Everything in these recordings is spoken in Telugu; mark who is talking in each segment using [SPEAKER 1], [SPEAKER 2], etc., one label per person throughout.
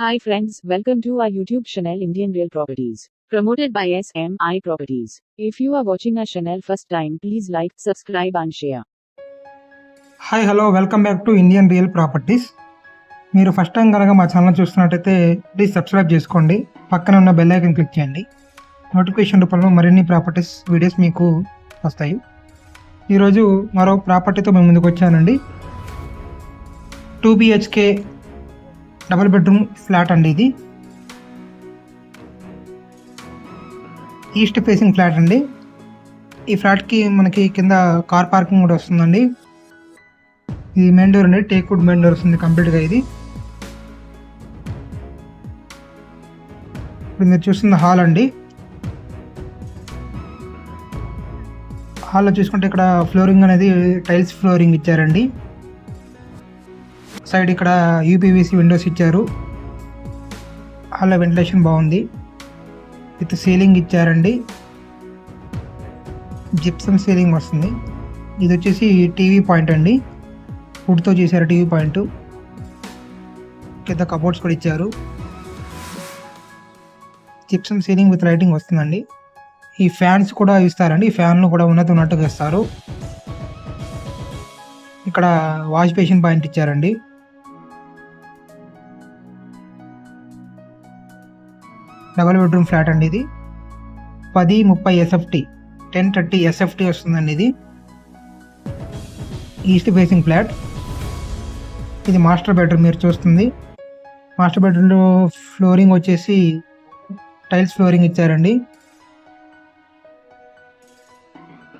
[SPEAKER 1] Hi friends, welcome to our YouTube channel Indian Real Properties, promoted by SMI Properties. If you are watching our channel first time, please like, subscribe and share.
[SPEAKER 2] Hi hello welcome back to Indian real properties. మీరు ఫస్ట్ టైం కనుక మా ఛానల్ చూస్తున్నట్టయితే ప్లీజ్ సబ్స్క్రైబ్ చేసుకోండి, పక్కన ఉన్న బెల్ ఐకాన్ క్లిక్ చేయండి. నోటిఫికేషన్ రూపంలో మరిన్ని ప్రాపర్టీస్ వీడియోస్ మీకు వస్తాయి. ఈరోజు మరో ప్రాపర్టీతో మేము ముందుకు వచ్చానండి. 2 BHK డబుల్ బెడ్రూమ్ ఫ్లాట్ అండి. ఇది ఈస్ట్ ఫేసింగ్ ఫ్లాట్ అండి. ఈ ఫ్లాట్కి మనకి కింద కార్ పార్కింగ్ కూడా వస్తుందండి. ఇది మెయిన్ డోర్ అండి, టేక్ వుడ్ మెయిన్ డోర్ వస్తుంది కంప్లీట్గా. ఇది ఇప్పుడు మీరు చూస్తున్న హాల్ అండి. హాల్లో చూసుకుంటే ఇక్కడ ఫ్లోరింగ్ అనేది టైల్స్ ఫ్లోరింగ్ ఇచ్చారండి. సైడ్ ఇక్కడ యూపీవీసీ విండోస్ ఇచ్చారు. హాల్లో వెంటిలేషన్ బాగుంది, విత్ సీలింగ్ ఇచ్చారండి. జిప్సమ్ సీలింగ్ వస్తుంది. ఇది వచ్చేసి టీవీ పాయింట్ అండి, వుడ్తో చేశారు టీవీ పాయింట్. కింద కబోర్డ్స్ కూడా ఇచ్చారు. జిప్సమ్ సీలింగ్ విత్ లైటింగ్ వస్తుందండి. ఈ ఫ్యాన్స్ కూడా ఇస్తారండి. ఈ ఫ్యాన్లు కూడా ఉన్నట్టుగా ఇస్తారు. ఇక్కడ వాష్ బేసిన్ పాయింట్ ఇచ్చారండి. డబుల్ బెడ్రూమ్ ఫ్లాట్ అండి. ఇది 10-30 SFT 10-30 SFT వస్తుందండి. ఇది ఈస్ట్ ఫేసింగ్ ఫ్లాట్. ఇది మాస్టర్ బెడ్రూమ్ మీరు చూస్తుంది. మాస్టర్ బెడ్రూమ్లో ఫ్లోరింగ్ వచ్చేసి టైల్స్ ఫ్లోరింగ్ ఇచ్చారండి.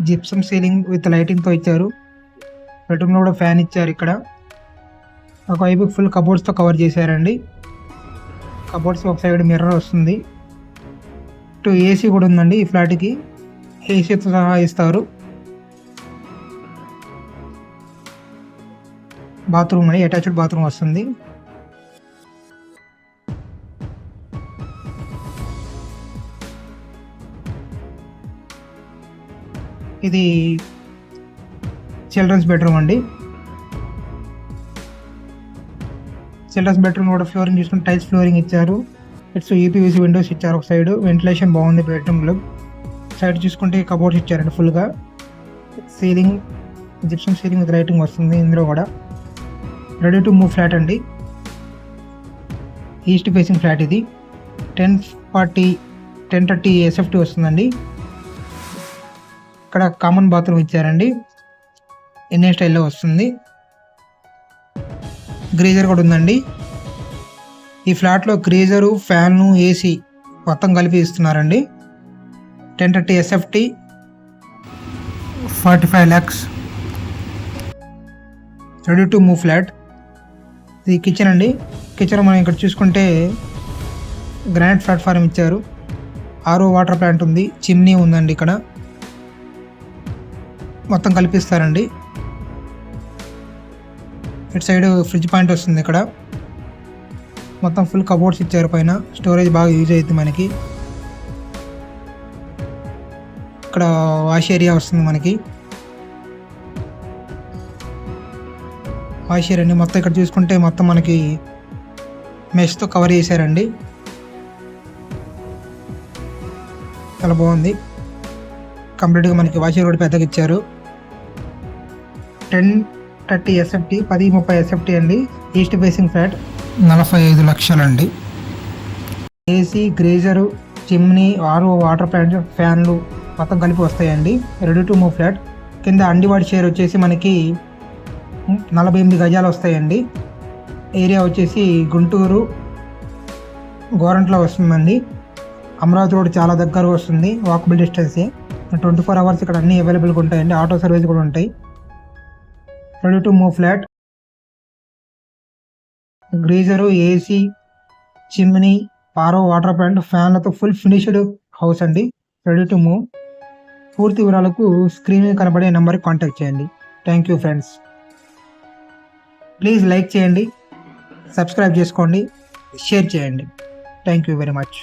[SPEAKER 2] జిప్సమ్ సీలింగ్ విత్ లైటింగ్తో ఇచ్చారు. బెడ్రూమ్లో కూడా ఫ్యాన్ ఇచ్చారు. ఇక్కడ ఒకవైపు ఫుల్ కబోర్డ్స్తో కవర్ చేశారండి. కబోర్డ్స్ ఒక సైడ్ మిర్రర్ వస్తుంది. ఇటు ఏసీ కూడా ఉందండి. ఈ ఫ్లాట్కి ఏసీతో సహా ఇస్తారు. బాత్రూమ్ అని అటాచ్డ్ బాత్రూమ్ వస్తుంది. ఇది చిల్డ్రన్స్ బెడ్రూమ్ అండి. చిల్డ్రన్స్ బెడ్రూమ్ కూడా ఫ్లోరింగ్ చూసుకుని టైల్స్ ఫ్లోరింగ్ ఇచ్చారు. ఇట్స్ యూపీవీసీ విండోస్ ఇచ్చారు. ఒక సైడ్ వెంటిలేషన్ బాగుంది బెడ్రూమ్లో. సైడ్ చూసుకుంటే కబోర్డ్స్ ఇచ్చారండి ఫుల్గా. Ceiling gypsum ceiling with lighting వస్తుంది. ఇందులో కూడా రెడీ టు మూవ్ ఫ్లాట్ అండి. East facing flat. ఇది 10-30 SFT వస్తుందండి. ఇక్కడ కామన్ బాత్రూమ్ ఇచ్చారండి. ఇండియన్ స్టైల్లో వస్తుంది. గ్రీజర్ కూడా ఉందండి. ఈ ఫ్లాట్లో గ్రీజరు, ఫ్యాను, ఏసీ మొత్తం కలిపి ఇస్తున్నారండి. 10-30 SFT 45 lakhs. Ready to move flat. ఇది కిచెన్ అండి. కిచెన్ మనం ఇక్కడ చూసుకుంటే గ్రానైట్ ప్లాట్ఫారం ఇచ్చారు. RO వాటర్ ప్లాంట్ ఉంది. చిమ్నీ ఉందండి. ఇక్కడ మొత్తం కల్పిస్తారండి. ఇటు సైడ్ ఫ్రిడ్జ్ పాయింట్ వస్తుంది. ఇక్కడ మొత్తం ఫుల్ కబోర్డ్స్ ఇచ్చారు. పైన స్టోరేజ్ బాగా యూజ్ అవుతుంది మనకి. ఇక్కడ వాష్ ఏరియా వస్తుంది మనకి. వాష్ ఏరియా మొత్తం ఇక్కడ చూసుకుంటే మొత్తం మనకి మెష్తో కవర్ చేశారండి. చాలా బాగుంది. కంప్లీట్గా మనకి వాష్ ఏరియా కూడా పెద్దగా ఇచ్చారు. 10-30 SFT 10-30 SFT అండి. ఈస్ట్ ఫేసింగ్ ఫ్లాట్ 45 లక్షలండి. AC, geyser, chimney, RO water plant, ఫ్యాన్లు మొత్తం కలిపి వస్తాయండి. Ready to move flat. కింద అండివాడి షేర్ వచ్చేసి మనకి 48 గజాలు వస్తాయండి. ఏరియా వచ్చేసి గుంటూరు గోరంట్లో వస్తుందండి. అమరావతి రోడ్ చాలా దగ్గర వస్తుంది. వాకబుల్ డిస్టెన్సే. 24 hours ఇక్కడ అన్నీ అవైలబుల్గా ఉంటాయండి. ఆటో సర్వీస్ కూడా ఉంటాయి. Ready to move flat. Geyser, AC, chimney, RO water plant, ఫ్యాన్లతో ఫుల్ ఫినిష్డ్ హౌస్ అండి. Ready to move. పూర్తి వివరాలకు స్క్రీన్ మీద కనబడే నెంబర్కి కాంటాక్ట్ చేయండి. Thank you friends. Please like చేయండి, సబ్స్క్రైబ్ చేసుకోండి, షేర్ చేయండి. Thank you very much.